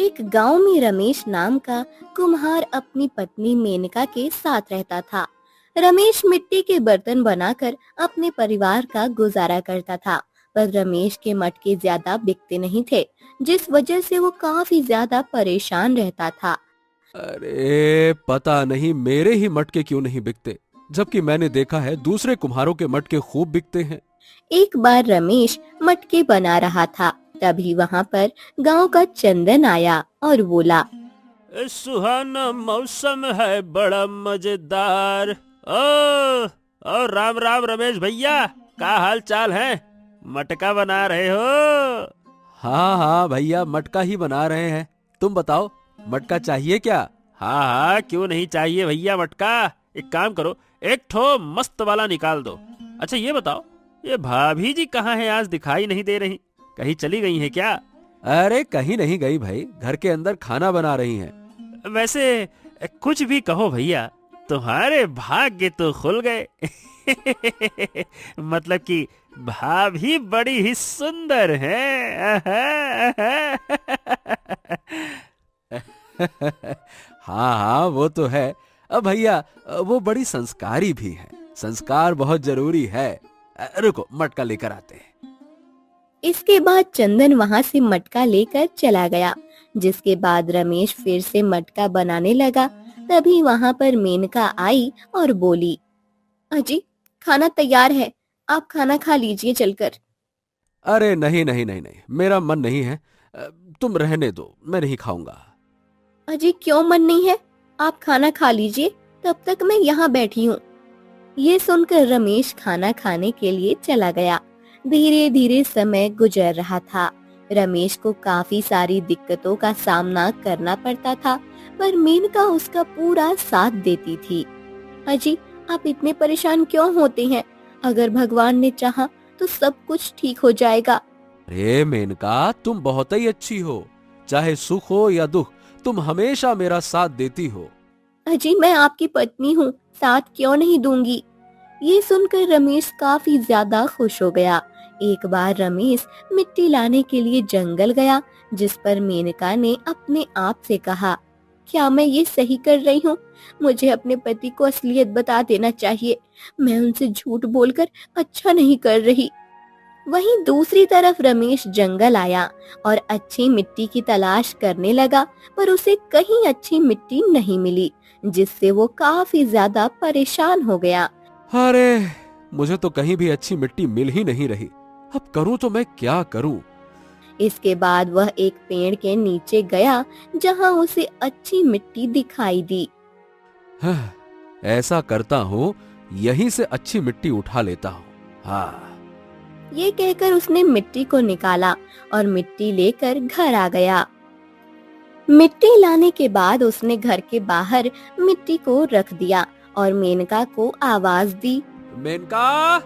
एक गांव में रमेश नाम का कुम्हार अपनी पत्नी मेनका के साथ रहता था। रमेश मिट्टी के बर्तन बनाकर अपने परिवार का गुजारा करता था, पर रमेश के मटके ज्यादा बिकते नहीं थे, जिस वजह से वो काफी ज्यादा परेशान रहता था। अरे पता नहीं मेरे ही मटके क्यों नहीं बिकते, जबकि मैंने देखा है दूसरे कुम्हारों के मटके खूब बिकते हैं। एक बार रमेश मटके बना रहा था, तभी वहाँ पर गांव का चंदन आया और बोला, सुहाना मौसम है बड़ा मजेदार। ओ राम राम रमेश भैया, क्या हाल चाल है? मटका बना रहे हो? हाँ हाँ भैया, मटका ही बना रहे हैं। तुम बताओ, मटका चाहिए क्या? हाँ हाँ, क्यों नहीं चाहिए भैया मटका। एक काम करो, एक ठो मस्त वाला निकाल दो। अच्छा ये बताओ, ये भाभी जी कहाँ है? आज दिखाई नहीं दे रही, कहीं चली गई है क्या? अरे कहीं नहीं गई भाई, घर के अंदर खाना बना रही हैं। वैसे कुछ भी कहो भैया, तुम्हारे भाग्य तो खुल गए। मतलब कि भाभी बड़ी ही सुंदर है। हाँ हाँ वो तो है। अब भैया वो बड़ी संस्कारी भी है, संस्कार बहुत जरूरी है। रुको मटका लेकर आते हैं। इसके बाद चंदन वहाँ से मटका लेकर चला गया, जिसके बाद रमेश फिर से मटका बनाने लगा। तभी वहाँ पर मेनका आई और बोली, अजी खाना तैयार है, आप खाना खा लीजिए चलकर। अरे नहीं नहीं नहीं नहीं, मेरा मन नहीं है। तुम रहने दो, मैं नहीं खाऊंगा। अजी क्यों मन नहीं है? आप खाना खा लीजिए, तब तक मैं यहाँ बैठी हूँ। ये सुनकर रमेश खाना खाने के लिए चला गया। धीरे धीरे समय गुजर रहा था। रमेश को काफी सारी दिक्कतों का सामना करना पड़ता था, पर मेनका उसका पूरा साथ देती थी। अजी आप इतने परेशान क्यों होते हैं? अगर भगवान ने चाहा तो सब कुछ ठीक हो जाएगा। अरे मेनका, तुम बहुत ही अच्छी हो, चाहे सुख हो या दुख, तुम हमेशा मेरा साथ देती हो। अजी मैं आपकी पत्नी हूँ, साथ क्यों नहीं दूंगी। ये सुनकर रमेश काफी ज्यादा खुश हो गया। एक बार रमेश मिट्टी लाने के लिए जंगल गया, जिस पर मेनका ने अपने आप से कहा, क्या मैं ये सही कर रही हूँ? मुझे अपने पति को असलियत बता देना चाहिए। मैं उनसे झूठ बोलकर अच्छा नहीं कर रही। वहीं दूसरी तरफ रमेश जंगल आया और अच्छी मिट्टी की तलाश करने लगा, पर उसे कहीं अच्छी मिट्टी नहीं मिली, जिससे वो काफी ज्यादा परेशान हो गया। अरे मुझे तो कहीं भी अच्छी मिट्टी मिल ही नहीं रही, अब करूं तो मैं क्या करूं? इसके बाद वह एक पेड़ के नीचे गया, जहां उसे अच्छी मिट्टी दिखाई दी। ऐसा करता हूँ, यहीं से अच्छी मिट्टी उठा लेता हूँ। हाँ। ये कहकर उसने मिट्टी को निकाला और मिट्टी लेकर घर आ गया। मिट्टी लाने के बाद उसने घर के बाहर मिट्टी को रख दिया और मेनका को आवाज दी, मेनका,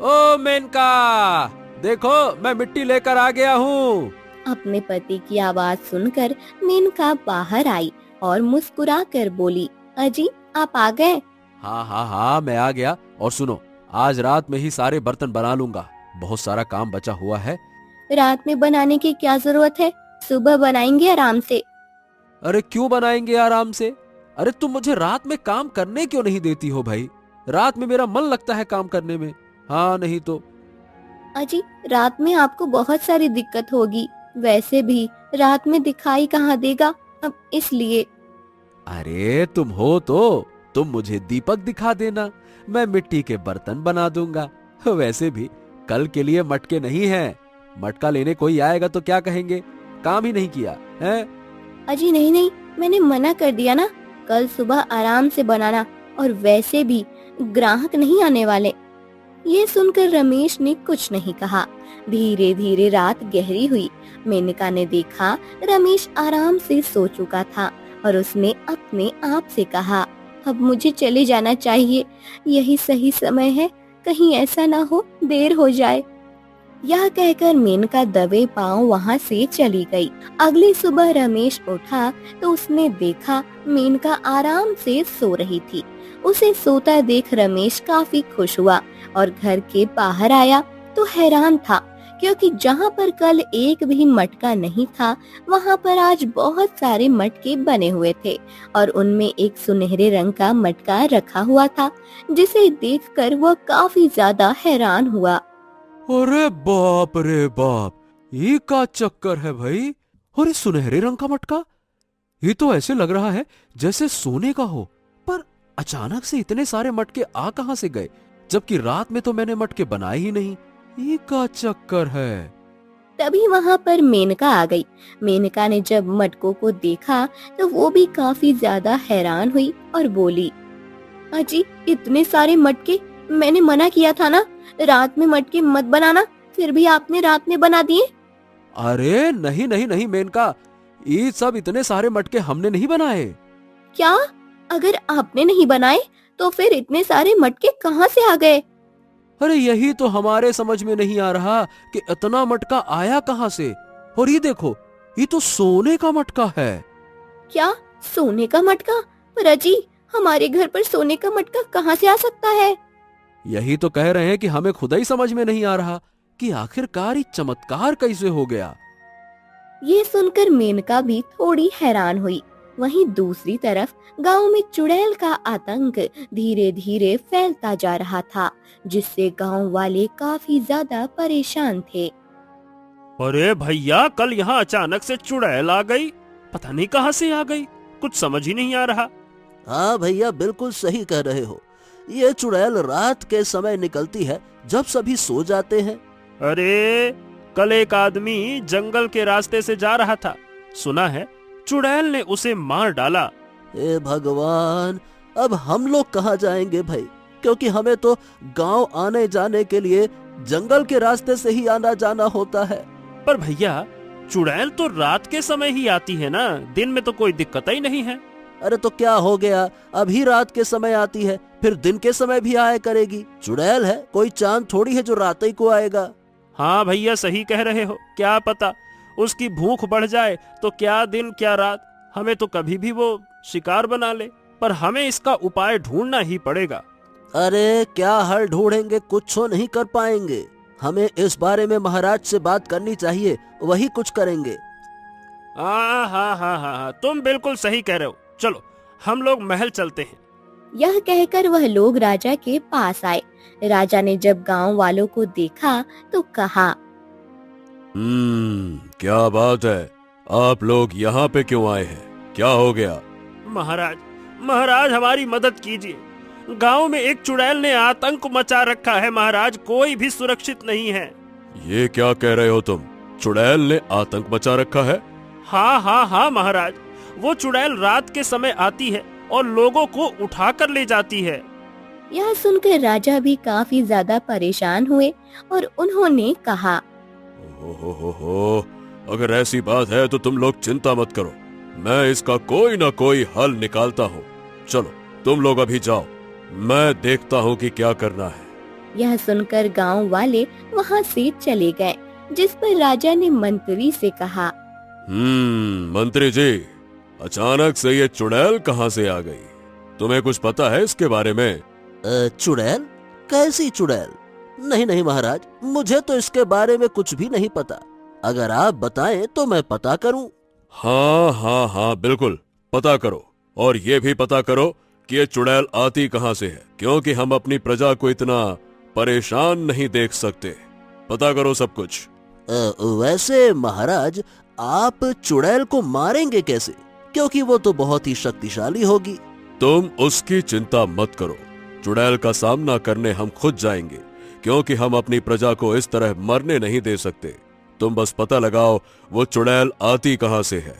ओ मेनका, देखो मैं मिट्टी लेकर आ गया हूँ। अपने पति की आवाज सुनकर मेनका बाहर आई और मुस्कुरा कर बोली, अजी आप आ गए? हाँ हाँ हाँ मैं आ गया। और सुनो, आज रात में ही सारे बर्तन बना लूंगा, बहुत सारा काम बचा हुआ है। रात में बनाने की क्या जरूरत है, सुबह बनाएंगे आराम से। अरे क्यों बनाएंगे आराम से? अरे तुम मुझे रात में काम करने क्यों नहीं देती हो भाई? रात में मेरा मन लगता है काम करने में। हाँ नहीं तो। अजी रात में आपको बहुत सारी दिक्कत होगी, वैसे भी रात में दिखाई कहाँ देगा, अब इसलिए। अरे तुम हो तो तुम मुझे दीपक दिखा देना, मैं मिट्टी के बर्तन बना दूंगा। वैसे भी कल के लिए मटके नहीं हैं, मटका लेने कोई आएगा तो क्या कहेंगे, काम ही नहीं किया है। अजी नहीं नहीं, मैंने मना कर दिया ना, कल सुबह आराम से बनाना, और वैसे भी ग्राहक नहीं आने वाले। ये सुनकर रमेश ने कुछ नहीं कहा। धीरे धीरे रात गहरी हुई। मेनका ने देखा रमेश आराम से सो चुका था और उसने अपने आप से कहा, अब मुझे चले जाना चाहिए, यही सही समय है, कहीं ऐसा ना हो देर हो जाए। यह कहकर मेनका दबे पांव वहाँ से चली गई। अगली सुबह रमेश उठा तो उसने देखा मेनका आराम से सो रही थी। उसे सोता देख रमेश काफी खुश हुआ और घर के बाहर आया तो हैरान था क्योंकि जहाँ पर कल एक भी मटका नहीं था, वहाँ पर आज बहुत सारे मटके बने हुए थे और उनमें एक सुनहरे रंग का मटका रखा हुआ था, जिसे देखकर वह काफी ज्यादा हैरान हुआ। अरे बाप रे बाप, ये का चक्कर है भाई? और ये सुनहरे रंग का मटका, ये तो ऐसे लग रहा है जैसे सोने का हो। पर अचानक से इतने सारे मटके आ कहां से गए, जबकि रात में तो मैंने मटके बनाए ही नहीं। ये का चक्कर है? तभी वहाँ पर मेनका आ गई। मेनका ने जब मटकों को देखा तो वो भी काफी ज्यादा हैरान हुई और बोली, अजी इतने सारे मटके, मैंने मना किया था ना रात में मटके मत बनाना, फिर भी आपने रात में बना दिए। अरे नहीं नहीं नहीं मेनका, ये सब इतने सारे मटके हमने नहीं बनाए। क्या? अगर आपने नहीं बनाए तो फिर इतने सारे मटके कहाँ से आ गए? अरे यही तो हमारे समझ में नहीं आ रहा कि इतना मटका आया कहां से। और ये देखो, ये तो सोने का मटका है। क्या सोने का मटका? पर अजी हमारे घर पर सोने का मटका कहाँ से आ सकता है? यही तो कह रहे हैं कि हमें खुद ही समझ में नहीं आ रहा कि आखिरकार ये चमत्कार कैसे हो गया। ये सुनकर मेनका भी थोड़ी हैरान हुई। वहीं दूसरी तरफ गांव में चुड़ैल का आतंक धीरे धीरे फैलता जा रहा था, जिससे गांव वाले काफी ज्यादा परेशान थे। अरे भैया, कल यहाँ अचानक से चुड़ैल आ गई, पता नहीं कहाँ से आ गई, कुछ समझ ही नहीं आ रहा। हाँ भैया, बिल्कुल सही कह रहे हो। ये चुड़ैल रात के समय निकलती है जब सभी सो जाते हैं। अरे कल एक आदमी जंगल के रास्ते से जा रहा था, सुना है चुड़ैल ने उसे मार डाला। हे भगवान, अब हम लोग कहाँ जाएंगे भाई, क्योंकि हमें तो गांव आने जाने के लिए जंगल के रास्ते से ही आना जाना होता है। पर भैया, चुड़ैल तो रात के समय ही आती है ना, दिन में तो कोई दिक्कत ही नहीं है। अरे तो क्या हो गया, अभी रात के समय आती है, फिर दिन के समय भी आया करेगी। चुड़ैल है, कोई चांद थोड़ी है जो रात ही को आएगा। हाँ भैया, सही कह रहे हो, क्या पता उसकी भूख बढ़ जाए तो क्या दिन क्या रात, हमें तो कभी भी वो शिकार बना ले। पर हमें इसका उपाय ढूंढना ही पड़ेगा। अरे क्या हल ढूंढेंगे, कुछ नहीं कर पाएंगे। हमें इस बारे में महाराज से बात करनी चाहिए, वही कुछ करेंगे। हाँ हाँ हाँ हाँ, तुम बिल्कुल सही कह रहे हो, चलो हम लोग महल चलते हैं। यह कहकर वह लोग राजा के पास आए। राजा ने जब गांव वालों को देखा तो कहा, क्या बात है, आप लोग यहाँ पे क्यों आए हैं, क्या हो गया? महाराज, महाराज हमारी मदद कीजिए, गांव में एक चुड़ैल ने आतंक मचा रखा है महाराज, कोई भी सुरक्षित नहीं है। ये क्या कह रहे हो तुम, चुड़ैल ने आतंक मचा रखा है? हाँ हाँ हाँ महाराज, वो चुड़ैल रात के समय आती है और लोगों को उठा कर ले जाती है। यह सुनकर राजा भी काफी ज्यादा परेशान हुए और उन्होंने कहा, हो, अगर ऐसी बात है तो तुम लोग चिंता मत करो, मैं इसका कोई ना कोई हल निकालता हूँ। चलो तुम लोग अभी जाओ, मैं देखता हूँ कि क्या करना है। यह सुनकर गांव वाले वहाँ से चले गए, जिस पर राजा ने मंत्री से कहा, मंत्री जी, अचानक से ये चुड़ैल कहाँ से आ गई, तुम्हें कुछ पता है इसके बारे में? चुड़ैल? कैसी चुड़ैल? नहीं नहीं महाराज, मुझे तो इसके बारे में कुछ भी नहीं पता। अगर आप बताएं तो मैं पता करूं। हाँ हाँ हाँ बिल्कुल, पता करो, और ये भी पता करो कि ये चुड़ैल आती कहाँ से है, क्योंकि हम अपनी प्रजा को इतना परेशान नहीं देख सकते। पता करो सब कुछ। वैसे महाराज, आप चुड़ैल को मारेंगे कैसे, क्योंकि वो तो बहुत ही शक्तिशाली होगी। तुम उसकी चिंता मत करो, चुड़ैल का सामना करने हम खुद जाएंगे, क्योंकि हम अपनी प्रजा को इस तरह मरने नहीं दे सकते। तुम बस पता लगाओ वो चुड़ैल आती कहाँ से है।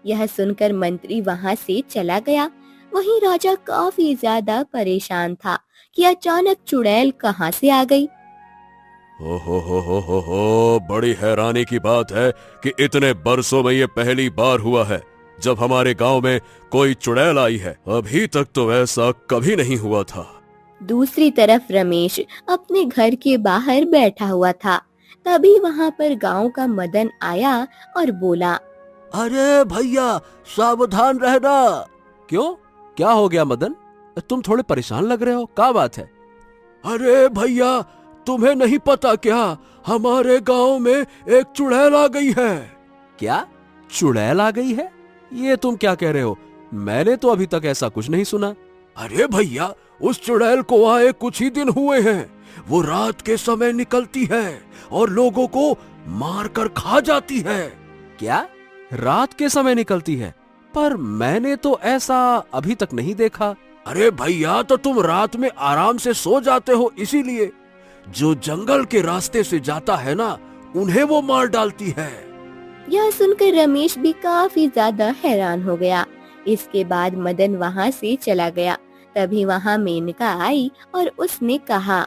यह सुनकर मंत्री वहाँ से चला गया। वहीं राजा काफी ज्यादा परेशान था कि अचानक चुड़ैल कहाँ से आ गई। हो, बड़ी हैरानी की बात है कि इतने बरसों में ये पहली बार हुआ है जब हमारे गांव में कोई चुड़ैल आई है। अभी तक तो ऐसा कभी नहीं हुआ था। दूसरी तरफ रमेश अपने घर के बाहर बैठा हुआ था। तभी वहाँ पर गांव का मदन आया और बोला, अरे भैया, सावधान रहना। क्यों, क्या हो गया मदन, तुम थोड़े परेशान लग रहे हो, क्या बात है? अरे भैया, तुम्हें नहीं पता क्या, हमारे गांव में एक चुड़ैल आ गई है। क्या चुड़ैल आ गई है? ये तुम क्या कह रहे हो? मैंने तो अभी तक ऐसा कुछ नहीं सुना। अरे भैया, उस चुड़ैल को आए कुछ ही दिन हुए हैं। वो रात के समय निकलती है और लोगों को मार कर खा जाती है। क्या रात के समय निकलती है? पर मैंने तो ऐसा अभी तक नहीं देखा। अरे भैया, तो तुम रात में आराम से सो जाते हो, इसीलिए। जो जंगल के रास्ते से जाता है ना, उन्हें वो मार डालती है। यह सुनकर रमेश भी काफी ज्यादा हैरान हो गया। इसके बाद मदन वहाँ से चला गया। तभी वहाँ मेनका आई और उसने कहा,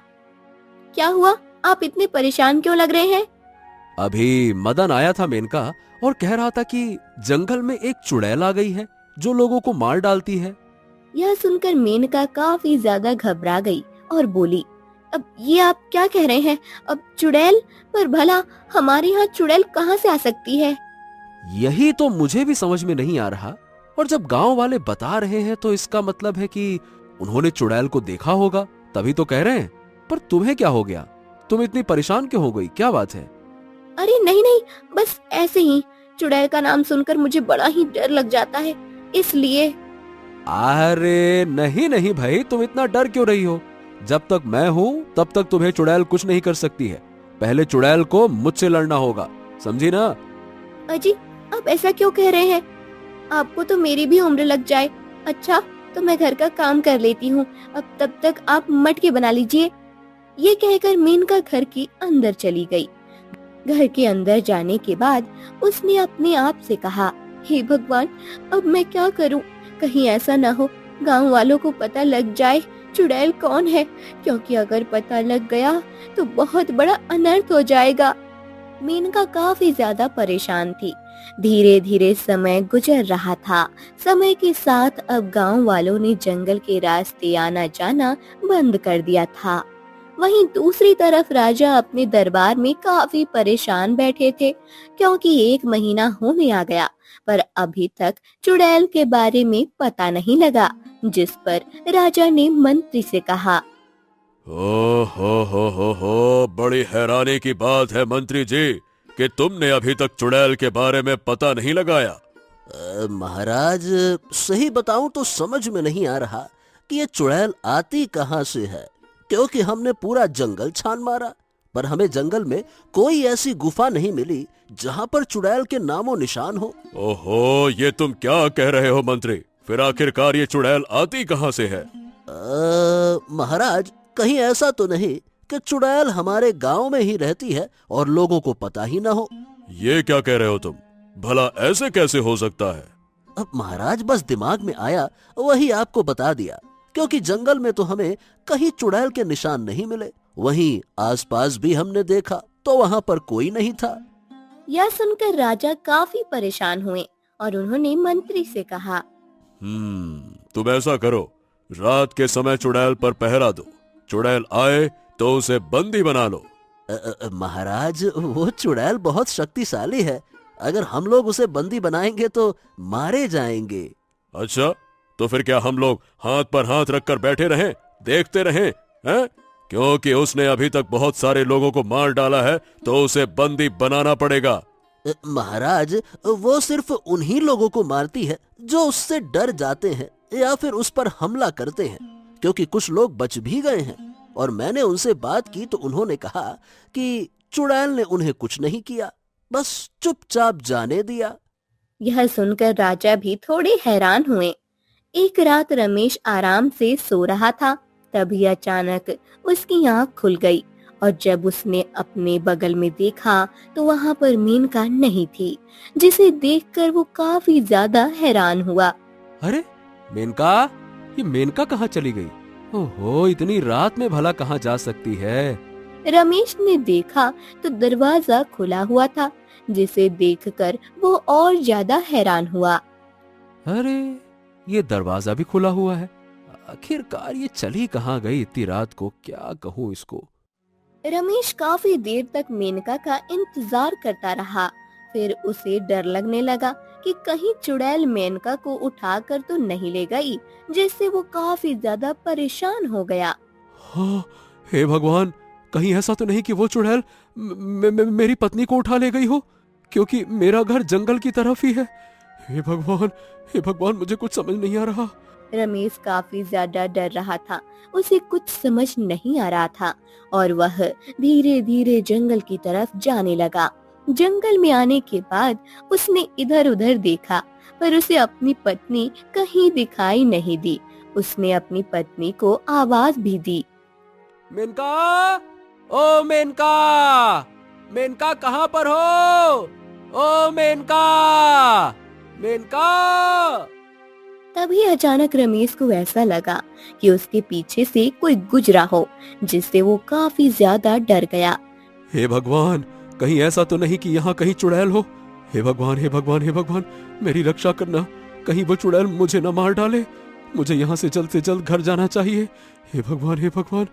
क्या हुआ? आप इतने परेशान क्यों लग रहे हैं? अभी मदन आया था मेनका, और कह रहा था कि जंगल में एक चुड़ैल आ गई है जो लोगों को मार डालती है। यह सुनकर मेनका काफी ज्यादा घबरा गई और बोली, अब ये आप क्या कह रहे हैं? अब चुड़ैल? पर भला हमारे यहाँ चुड़ैल कहाँ से आ सकती है? यही तो मुझे भी समझ में नहीं आ रहा। और जब गांव वाले बता रहे हैं तो इसका मतलब है कि उन्होंने चुड़ैल को देखा होगा, तभी तो कह रहे हैं। पर तुम्हें क्या हो गया? तुम इतनी परेशान क्यों हो गई? क्या बात है? अरे नहीं नहीं, बस ऐसे ही। चुड़ैल का नाम सुनकर मुझे बड़ा ही डर लग जाता है, इसलिए। अरे नहीं नहीं भाई, तुम इतना डर क्यों रही हो? जब तक मैं हूँ तब तक तुम्हें चुड़ैल कुछ नहीं कर सकती है। पहले चुड़ैल को मुझसे लड़ना होगा, समझी ना? अजी, आप ऐसा क्यों कह रहे हैं? आपको तो मेरी भी उम्र लग जाए। अच्छा, तो मैं घर का काम कर लेती हूँ, अब तब तक आप मटके बना लीजिए। ये कहकर मेनका घर के अंदर चली गई। घर के अंदर जाने के बाद उसने अपने आप से कहा, हे भगवान, अब मैं क्या करूं? कहीं ऐसा ना हो गांव वालों को पता लग जाए चुड़ैल कौन है, क्योंकि अगर पता लग गया तो बहुत बड़ा अनर्थ हो जाएगा। मेनका काफी ज्यादा परेशान थी। धीरे धीरे समय गुजर रहा था। समय के साथ अब गांव वालों ने जंगल के रास्ते आना जाना बंद कर दिया था। वहीं दूसरी तरफ राजा अपने दरबार में काफी परेशान बैठे थे, क्योंकि 1 महीना होने आ गया पर अभी तक चुड़ैल के बारे में पता नहीं लगा। जिस पर राजा ने मंत्री से कहा, ओ हो, बड़ी हैरानी की बात है मंत्री जी कि तुमने अभी तक चुड़ैल के बारे में पता नहीं लगाया। महाराज, सही बताऊं तो समझ में नहीं आ रहा कि ये चुड़ैल आती कहाँ से है, क्योंकि हमने पूरा जंगल छान मारा पर हमें जंगल में कोई ऐसी गुफा नहीं मिली जहाँ पर चुड़ैल के नामो निशान हो। ओहो, ये तुम क्या कह रहे हो मंत्री? फिर आखिरकार ये चुड़ैल आती कहाँ से है? महाराज, कहीं ऐसा तो नहीं कि चुड़ैल हमारे गांव में ही रहती है और लोगों को पता ही ना हो? ये क्या कह रहे हो तुम? भला ऐसे कैसे हो सकता है? अब महाराज, बस दिमाग में आया वही आपको बता दिया, क्योंकि जंगल में तो हमें कहीं चुड़ैल के निशान नहीं मिले। वहीं आसपास भी हमने देखा तो वहाँ पर कोई नहीं था। यह सुनकर राजा काफी परेशान हुए और उन्होंने मंत्री से कहा, तुम ऐसा करो, रात के समय चुड़ैल पर पहरा दो। चुड़ैल आए तो उसे बंदी बना लो। महाराज, वो चुड़ैल बहुत शक्तिशाली है। अगर हम लोग उसे बंदी बनाएंगे तो मारे जाएंगे। अच्छा, तो फिर क्या हम लोग हाथ पर हाथ रखकर बैठे रहें, देखते रहें? हैं? क्योंकि उसने अभी तक बहुत सारे लोगों को मार डाला है तो उसे बंदी बनाना पड़ेगा। महाराज, वो सिर्फ उन्हीं लोगों को मारती है जो उससे डर जाते हैं या फिर उस पर हमला करते हैं, क्योंकि कुछ लोग बच भी गए हैं और मैंने उनसे बात की तो उन्होंने कहा कि चुड़ैल ने उन्हें कुछ नहीं किया, बस चुपचाप जाने दिया। यह सुनकर राजा भी थोड़े हैरान हुए। एक रात रमेश आराम से सो रहा था, तभी अचानक उसकी आंख खुल गई और जब उसने अपने बगल में देखा तो वहाँ पर मेनका नहीं थी, जिसे देखकर वो काफी ज्यादा हैरान हुआ। अरे मेनका, ये मेनका कहाँ चली गई? ओहो, इतनी रात में भला कहाँ जा सकती है? रमेश ने देखा तो दरवाजा खुला हुआ था, जिसे देखकर वो और ज्यादा हैरान हुआ। अरे, ये दरवाजा भी खुला हुआ है। आखिरकार ये चली कहाँ गई इतनी रात को? क्या कहूँ इसको। रमेश काफी देर तक मेनका का इंतजार करता रहा। फिर उसे डर लगने लगा कि कहीं चुड़ैल मेनका को उठाकर तो नहीं ले गई, जिससे वो काफी ज्यादा परेशान हो गया। हाँ, हे भगवान, कहीं ऐसा तो नहीं कि वो चुड़ैल मेरी पत्नी को उठा ले गई हो, क्योंकि मेरा घर जंगल की तरफ ही है। हे भगवान, मुझे कुछ समझ नहीं आ रहा। रमेश काफी ज्यादा डर रहा था, उसे कुछ समझ नहीं आ रहा था और वह धीरे धीरे जंगल की तरफ जाने लगा। जंगल में आने के बाद उसने इधर उधर देखा, पर उसे अपनी पत्नी कहीं दिखाई नहीं दी। उसने अपनी पत्नी को आवाज भी दी। मेनका, ओ मेनका, मेनका कहाँ पर हो? ओ मेनका, मेनका। तभी अचानक रमेश को ऐसा लगा कि उसके पीछे से कोई गुजरा हो, जिससे वो काफी ज्यादा डर गया। हे भगवान, कहीं ऐसा तो नहीं कि यहाँ कहीं चुड़ैल हो। हे भगवान, हे भगवान, हे भगवान, मेरी रक्षा करना, कहीं वो चुड़ैल मुझे न मार डाले। मुझे यहाँ से जल्द घर जाना चाहिए। हे भगवान, हे भगवान।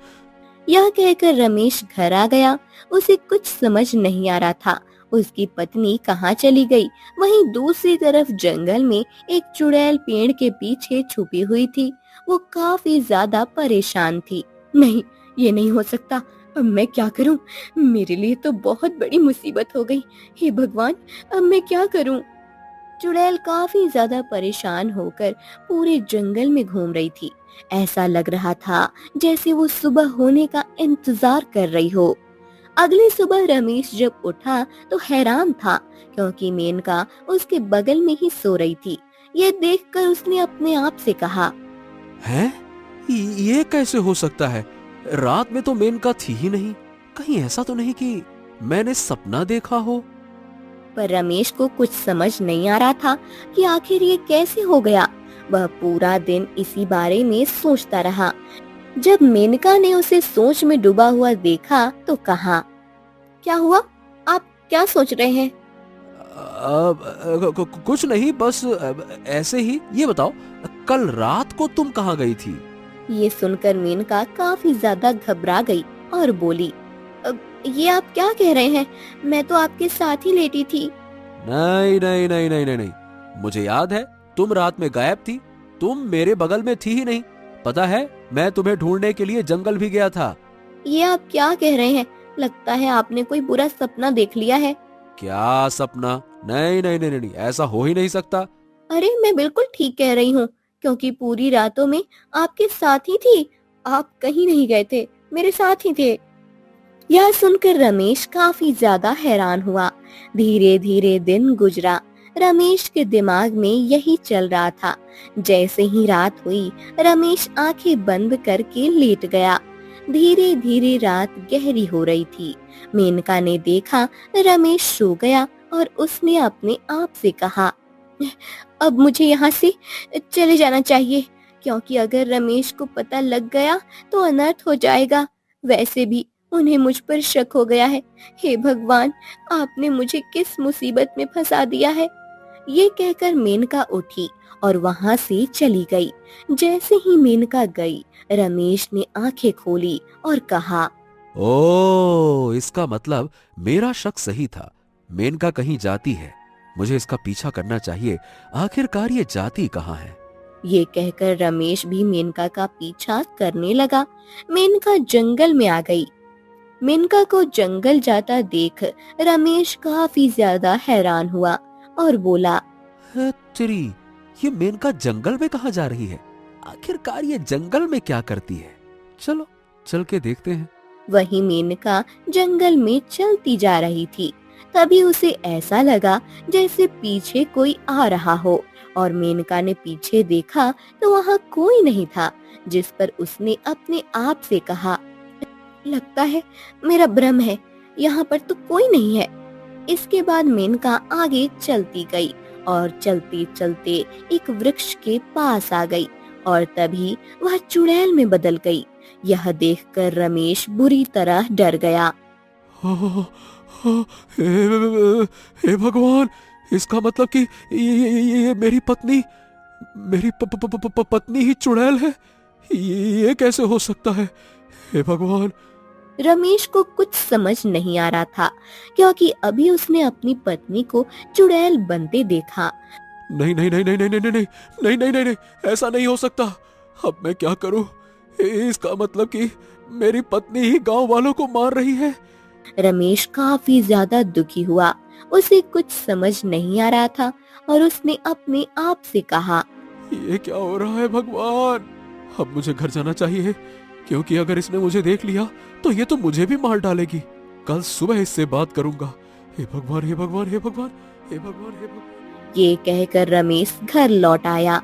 यह कहकर रमेश घर आ गया। उसे कुछ समझ नहीं आ रहा था उसकी पत्नी कहाँ चली गई। वहीं दूसरी तरफ जंगल में एक चुड़ैल पेड़ के पीछे छुपी हुई थी। वो काफी ज्यादा परेशान थी। नहीं, ये नहीं हो सकता। अब मैं क्या करूं? मेरे लिए तो बहुत बड़ी मुसीबत हो गई। हे भगवान, अब मैं क्या करूं? चुड़ैल काफी ज्यादा परेशान होकर पूरे जंगल में घूम रही थी। ऐसा लग रहा था जैसे वो सुबह होने का इंतजार कर रही हो। अगली सुबह रमेश जब उठा तो हैरान था, क्योंकि मेनका उसके बगल में ही सो रही थी। ये देखकर उसने अपने आप से कहा, हैं? ये कैसे हो सकता है? रात में तो मेनका थी ही नहीं। कहीं ऐसा तो नहीं कि मैंने सपना देखा हो? पर रमेश को कुछ समझ नहीं आ रहा था कि आखिर ये कैसे हो गया। वह पूरा दिन इसी बारे में सोचता रहा। जब मेनका ने उसे सोच में डूबा हुआ देखा तो कहा, क्या हुआ? आप क्या सोच रहे हैं? कुछ नहीं, बस ऐसे ही। ये बताओ, कल रात को तुम कहाँ गई थी? ये सुनकर मेनका काफी ज्यादा घबरा गई और बोली, ये आप क्या कह रहे हैं? मैं तो आपके साथ ही लेटी थी। नहीं नहीं नहीं नहीं नहीं नहीं, मुझे याद है, तुम रात में गायब थी। तुम मेरे बगल में थी ही नहीं। पता है, मैं तुम्हें ढूंढने के लिए जंगल भी गया था। ये आप क्या कह रहे हैं? लगता है आपने कोई बुरा सपना देख लिया है। क्या सपना? नहीं नहीं नहीं नहीं, ऐसा हो ही नहीं सकता। अरे, मैं बिल्कुल ठीक कह रही हूँ, क्योंकि पूरी रातों में आपके साथ ही थी। आप कहीं नहीं गए थे, मेरे साथ ही थे। यह सुनकर रमेश काफी ज्यादा हैरान हुआ। धीरे धीरे दिन गुजरा। रमेश के दिमाग में यही चल रहा था। जैसे ही रात हुई, रमेश आंखें बंद करके लेट गया। धीरे धीरे रात गहरी हो रही थी। मेनका ने देखा रमेश सो गया और उसने अपने आप से कहा, अब मुझे यहाँ से चले जाना चाहिए, क्योंकि अगर रमेश को पता लग गया तो अनर्थ हो जाएगा। वैसे भी उन्हें मुझ पर शक हो गया है। हे भगवान, आपने मुझे किस मुसीबत में फंसा दिया है। ये कहकर मेनका उठी और वहाँ से चली गई। जैसे ही मेनका गई, रमेश ने आंखें खोली और कहा, ओ, इसका मतलब मेरा शक सही था। मेनका कहीं जाती है। मुझे इसका पीछा करना चाहिए। आखिरकार ये जाती कहाँ है? ये कहकर रमेश भी मेनका का पीछा करने लगा। मेनका जंगल में आ गई। मेनका को जंगल जाता देख रमेश काफी ज्यादा हैरान हुआ और बोला, तेरी, ये मेनका जंगल में कहाँ जा रही है? आखिरकार ये जंगल में क्या करती है? चलो चल के देखते हैं। वही मेनका जंगल में चलती जा रही थी। तभी उसे ऐसा लगा जैसे पीछे कोई आ रहा हो, और मेनका ने पीछे देखा तो वहाँ कोई नहीं था। जिस पर उसने अपने आप से कहा, लगता है मेरा भ्रम है, यहाँ पर तो कोई नहीं है। इसके बाद मेनका आगे चलती गई और चलते चलते एक वृक्ष के पास आ गई, और तभी वह चुड़ैल में बदल गई। यह देखकर रमेश बुरी तरह डर गया। हे भगवान, इसका मतलब कि ये मेरी पत्नी, मेरी पत्नी ही चुड़ैल है। ये कैसे हो सकता है? हे भगवान। रमेश को कुछ समझ नहीं आ रहा था, क्योंकि अभी उसने अपनी पत्नी को चुड़ैल बनते देखा। नहीं नहीं नहीं नहीं नहीं नहीं नहीं नहीं नहीं नहीं नहीं, ऐसा नहीं हो सकता। अब मैं क्या करूं? इसका मतलब कि मेरी पत्नी ही गांव वालों को मार रही है। रमेश काफी ज्यादा दुखी हुआ। उसे कुछ समझ नहीं आ रहा था और उसने अपने आप से कहा, ये क्या हो रहा है भगवान। अब मुझे घर जाना चाहिए, क्योंकि अगर इसने मुझे देख लिया तो ये तो मुझे भी मार डालेगी। कल सुबह इससे बात करूंगा। हे भगवान, हे भगवान, हे भगवान, हे भगवान, हे भगवान। ये कहकर रमेश घर लौट आया।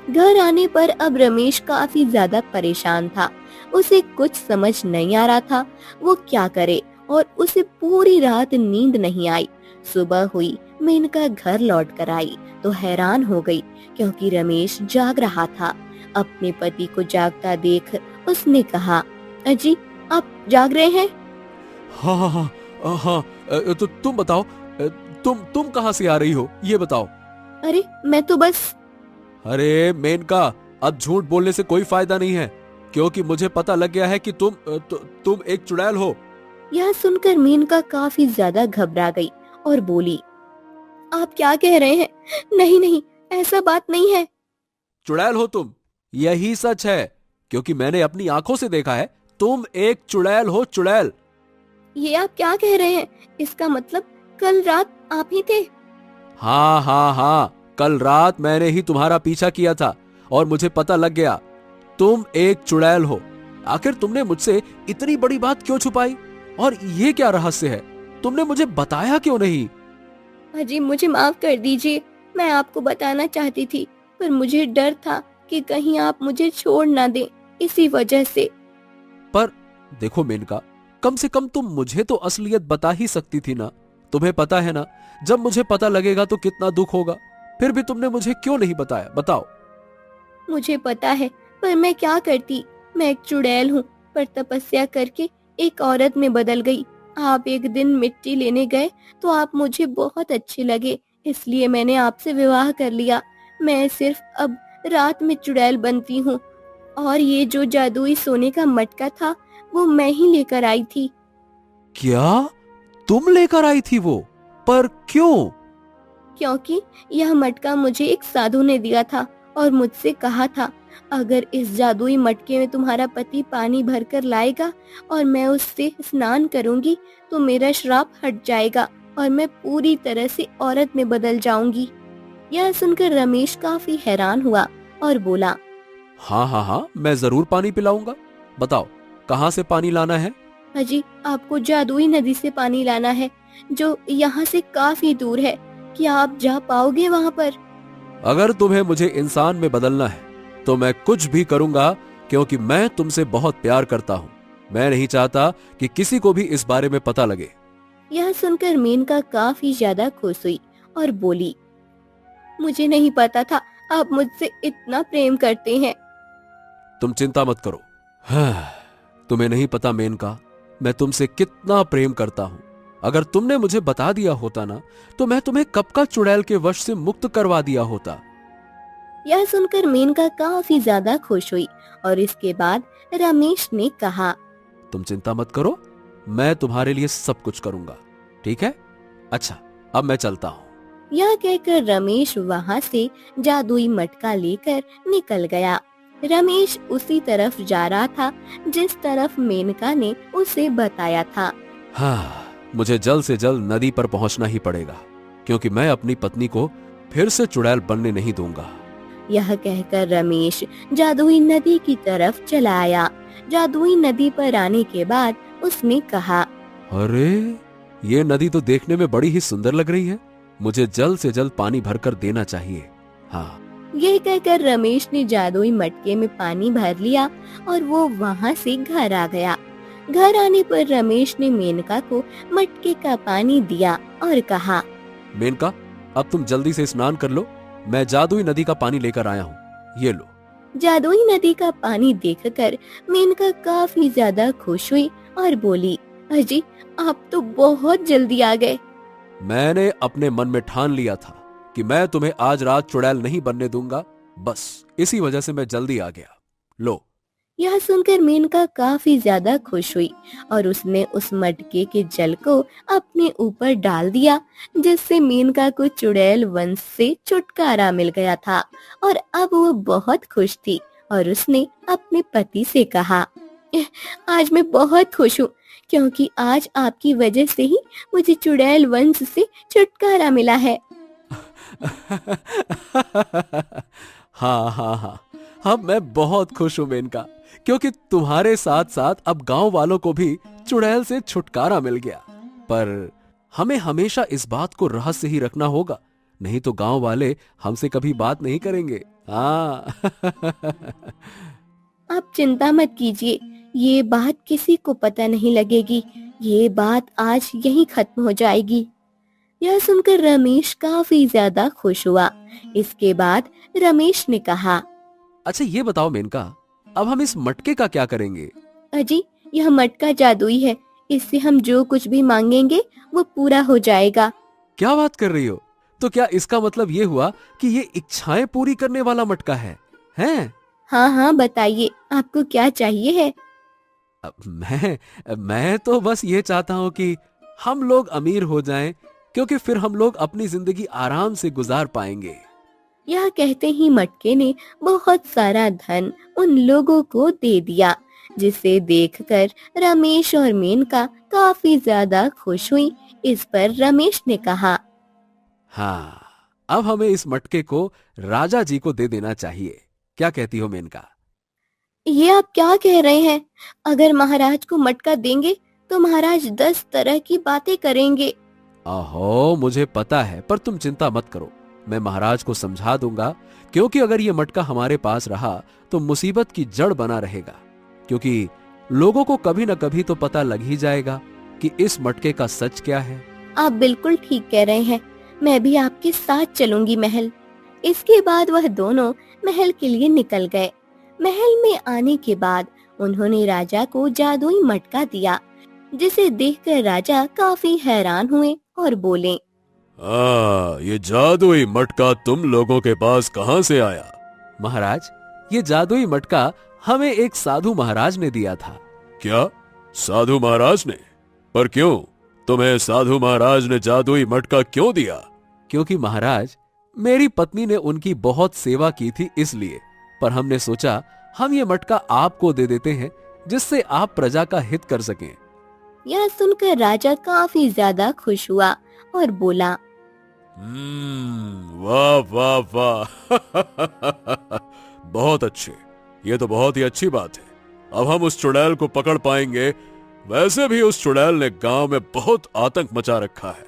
घर आने पर अब रमेश काफी ज्यादा परेशान था। उसे कुछ समझ नहीं आ रहा था वो क्या करे, और उसे पूरी रात नींद नहीं आई। सुबह हुई, मेनका घर लौट कर आई तो हैरान हो गई, क्योंकि रमेश जाग रहा था। अपने पति को जागता देख उसने कहा, अजी आप जाग रहे हैं? हाँ हाँ हाँ हाँ, तो तुम बताओ, तुम कहाँ से आ रही हो, ये बताओ। अरे मैं तो बस। अरे मेनका, अब झूठ बोलने से कोई फायदा नहीं है, क्योंकि मुझे पता लग गया है कि तुम एक चुड़ैल हो। यह सुनकर मेनका काफी ज्यादा घबरा गई और बोली, आप क्या कह रहे हैं? नहीं नहीं, ऐसा बात नहीं है। चुड़ैल हो तुम, यही सच है, क्योंकि मैंने अपनी आंखों से देखा है। तुम एक चुड़ैल हो, चुड़ैल। ये आप क्या कह रहे हैं? इसका मतलब कल रात आप ही थे? हाँ हाँ हाँ, कल रात मैंने ही तुम्हारा पीछा किया था और मुझे पता लग गया तुम एक चुड़ैल हो। आखिर तुमने मुझसे इतनी बड़ी बात क्यों छुपाई, और ये क्या रहस्य है? तुमने मुझे बताया क्यों नहीं? अजी मुझे माफ कर दीजिए, मैं आपको बताना चाहती थी, पर मुझे डर था कि कहीं आप मुझे छोड़ ना दें, इसी वजह से। पर देखो मेनका, कम से कम तुम मुझे तो असलियत बता ही सकती थी ना। तुम्हें पता है ना, जब मुझे पता लगेगा तो कितना दुख होगा। फिर भी तुमने मुझे क्यों नहीं बताया, बताओ। मुझे पता है, पर मैं क्या करती। मैं एक चुड़ैल हूँ, पर तपस्या करके एक औरत में बदल गई। आप एक दिन मिट्टी लेने गए तो आप मुझे बहुत अच्छे लगे, इसलिए मैंने आपसे विवाह कर लिया। मैं सिर्फ अब रात में चुड़ैल बनती हूँ, और ये जो जादुई सोने का मटका था वो मैं ही लेकर आई थी। क्या तुम लेकर आई थी वो? पर क्यों? क्योंकि यह मटका मुझे एक साधु ने दिया था और मुझसे कहा था, अगर इस जादुई मटके में तुम्हारा पति पानी भरकर लाएगा और मैं उससे स्नान करूंगी तो मेरा श्राप हट जाएगा और मैं पूरी तरह से औरत में बदल जाऊंगी। यह सुनकर रमेश काफी हैरान हुआ और बोला, हाँ हाँ हाँ, मैं जरूर पानी पिलाऊंगा। बताओ कहाँ से पानी लाना है? अजी आपको जादुई नदी से पानी लाना है, जो यहाँ से काफी दूर है। क्या आप जा पाओगे वहाँ पर? अगर तुम्हें मुझे इंसान में बदलना है तो मैं कुछ भी करूंगा, क्योंकि मैं तुमसे बहुत प्यार करता हूँ। मैं नहीं चाहता कि किसी को भी इस बारे में पता लगे। यह सुनकर मेनका काफी ज्यादा खुश हुई और बोली, मुझे नहीं पता था आप मुझसे इतना प्रेम करते हैं। तुम चिंता मत करो। हाँ, तुम्हें नहीं पता मेनका, मैं तुमसे कितना प्रेम करता हूँ। अगर तुमने मुझे बता दिया होता ना, तो मैं तुम्हें कब का चुड़ैल के वश से मुक्त करवा दिया होता। यह सुनकर मेनका काफी ज्यादा खुश हुई और इसके बाद रमेश ने कहा, तुम चिंता मत करो, मैं तुम्हारे लिए सब कुछ करूंगा, ठीक है? अच्छा, अब मैं चलता हूँ। यह कहकर रमेश वहाँ से जादुई मटका लेकर निकल गया। रमेश उसी तरफ जा रहा था जिस तरफ मेनका ने उसे बताया था। हाँ, मुझे जल्द से जल्द नदी पर पहुंचना ही पड़ेगा, क्योंकि मैं अपनी पत्नी को फिर से चुड़ैल बनने नहीं दूंगा। यह कहकर रमेश जादुई नदी की तरफ चला आया। जादुई नदी पर आने के बाद उसने कहा, अरे ये नदी तो देखने में बड़ी ही सुंदर लग रही है, मुझे जल्द से जल्द पानी भरकर देना चाहिए। हाँ। यह कहकर रमेश ने जादुई मटके में पानी भर लिया और वो वहाँ से घर आ गया। घर आने पर रमेश ने मेनका को मटके का पानी दिया और कहा, मेनका, अब तुम जल्दी से स्नान कर लो, मैं जादुई नदी का पानी लेकर आया हूँ, ये लो। जादुई नदी का पानी देखकर मेनका काफी ज्यादा खुश हुई और बोली, अजी आप तो बहुत जल्दी आ गए। मैंने अपने मन में ठान लिया था कि मैं तुम्हें आज रात चुड़ैल नहीं बनने दूंगा, बस इसी वजह से मैं जल्दी आ गया। लो। यह सुनकर मेनका काफी ज्यादा खुश हुई और उसने उस मटके के जल को अपने ऊपर डाल दिया, जिससे मेनका को चुड़ैल वंश से छुटकारा मिल गया था और अब वो बहुत खुश थी और उसने अपने पति से कहा, आज मैं बहुत खुश हूँ, क्योंकि आज आपकी वजह से ही मुझे चुड़ैल वंश से छुटकारा मिला है। हाँ हाँ हाँ, अब मैं बहुत खुश हूं मेनका, क्योंकि तुम्हारे साथ साथ अब गांव वालों को भी चुड़ैल से छुटकारा मिल गया। पर हमें हमेशा इस बात को रहस्य ही रखना होगा, नहीं तो गांव वाले हमसे कभी बात नहीं करेंगे। हाँ। आप चिंता मत कीजिए, ये बात किसी को पता नहीं लगेगी। ये बात आज यहीं खत्म हो जाएगी। यह सुनकर रमेश काफी ज्यादा खुश हुआ। इसके बाद रमेश ने कहा, अच्छा ये बताओ मेनका, अब हम इस मटके का क्या करेंगे? अजी, यह मटका जादुई है, इससे हम जो कुछ भी मांगेंगे वो पूरा हो जाएगा। क्या बात कर रही हो? तो क्या इसका मतलब ये हुआ कि ये इच्छाएं पूरी करने वाला मटका है? हैं? हाँ हाँ, बताइए आपको क्या चाहिए है। अब मैं तो बस ये चाहता हूँ कि हम लोग अमीर हो जाएं, क्योंकि फिर हम लोग अपनी जिंदगी आराम से गुजार पाएंगे। यह कहते ही मटके ने बहुत सारा धन उन लोगों को दे दिया, जिसे देखकर रमेश और मेनका काफी ज्यादा खुश हुई। इस पर रमेश ने कहा, हाँ, अब हमें इस मटके को राजा जी को दे देना चाहिए। क्या कहती हो मेनका? ये आप क्या कह रहे हैं? अगर महाराज को मटका देंगे तो महाराज 10 तरह की बातें करेंगे। आहो, मुझे पता है, पर तुम चिंता मत करो, मैं महाराज को समझा दूंगा। क्योंकि अगर ये मटका हमारे पास रहा तो मुसीबत की जड़ बना रहेगा, क्योंकि लोगों को कभी न कभी तो पता लग ही जाएगा कि इस मटके का सच क्या है। आप बिल्कुल ठीक कह रहे हैं, मैं भी आपके साथ चलूंगी महल। इसके बाद वह दोनों महल के लिए निकल गए। महल में आने के बाद उन्होंने राजा को जादुई मटका दिया, जिसे देखकर राजा काफी हैरान हुए और बोले, ये जादुई मटका तुम लोगों के पास कहाँ से आया? महाराज, ये जादुई मटका हमें एक साधु महाराज ने दिया था। क्या? साधु महाराज ने? पर क्यों? तुम्हें साधु महाराज ने जादुई मटका क्यों दिया? क्योंकि महाराज, मेरी पत्नी ने उनकी बहुत सेवा की थी, इसलिए। पर हमने सोचा हम ये मटका आपको दे देते हैं, जिससे आप प्रजा का हित कर सकें। यह सुनकर राजा काफी ज्यादा खुश हुआ और बोला, वाह वाह वाह। बहुत अच्छे, ये तो बहुत ही अच्छी बात है। अब हम उस चुड़ैल को पकड़ पाएंगे। वैसे भी उस चुड़ैल ने गांव में बहुत आतंक मचा रखा है।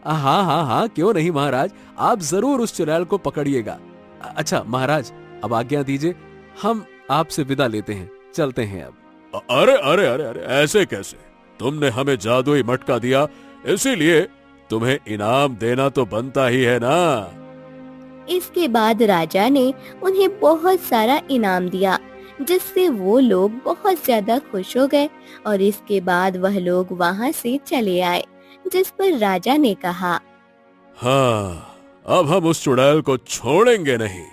हाँ हाँ हाँ, क्यों नहीं महाराज, आप जरूर उस चुड़ैल को पकड़िएगा। अच्छा महाराज, अब आज्ञा दीजिए, हम आपसे विदा लेते हैं, चलते हैं अब। अरे अरे अरे अरे, ऐसे कैसे? तुमने हमें जादुई मटका दिया, इसीलिए तुम्हें इनाम देना तो बनता ही है ना। इसके बाद राजा ने उन्हें बहुत सारा इनाम दिया, जिससे वो लोग बहुत ज्यादा खुश हो गए। और इसके बाद वह लोग वहाँ से चले आए, जिस पर राजा ने कहा, हाँ, अब हम उस चुड़ैल को छोड़ेंगे नहीं।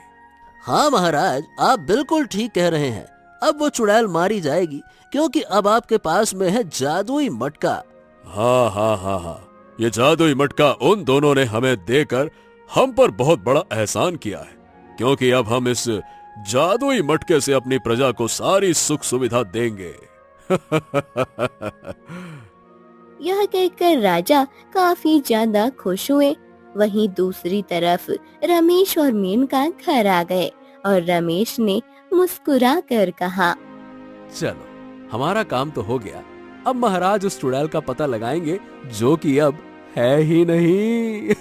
हाँ महाराज, आप बिल्कुल ठीक कह रहे हैं। अब वो चुड़ैल मारी जाएगी, क्योंकि अब आपके पास में है जादुई मटका। हाँ हाँ हाँ हाँ, ये जादुई मटका उन दोनों ने हमें देकर हम पर बहुत बड़ा एहसान किया है, क्योंकि अब हम इस जादुई मटके से अपनी प्रजा को सारी सुख सुविधा देंगे। यह कहकर राजा काफी ज्यादा खुश हुए। वहीं दूसरी तरफ रमेश और मेनका घर आ गए और रमेश ने मुस्कुरा कर कहा, चलो, हमारा काम तो हो गया। अब महाराज उस चुड़ैल का पता लगाएंगे, जो कि अब है ही नहीं।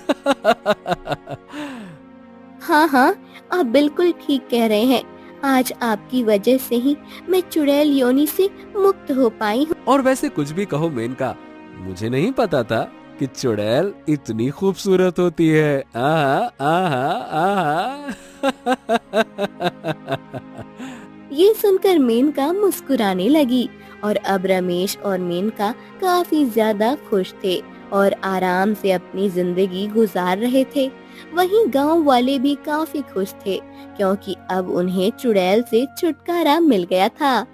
हाँ हाँ, आप बिल्कुल ठीक कह रहे हैं। आज आपकी वजह से ही मैं चुड़ैल योनि से मुक्त हो पाई हूँ। और वैसे कुछ भी कहो मेनका, मुझे नहीं पता था कि चुड़ैल इतनी खूबसूरत होती है। आहा आहा आहा। ये सुनकर मेनका मुस्कुराने लगी और अब रमेश और मेनका काफी ज्यादा खुश थे और आराम से अपनी जिंदगी गुजार रहे थे। वहीं गांव वाले भी काफी खुश थे, क्योंकि अब उन्हें चुड़ैल से छुटकारा मिल गया था।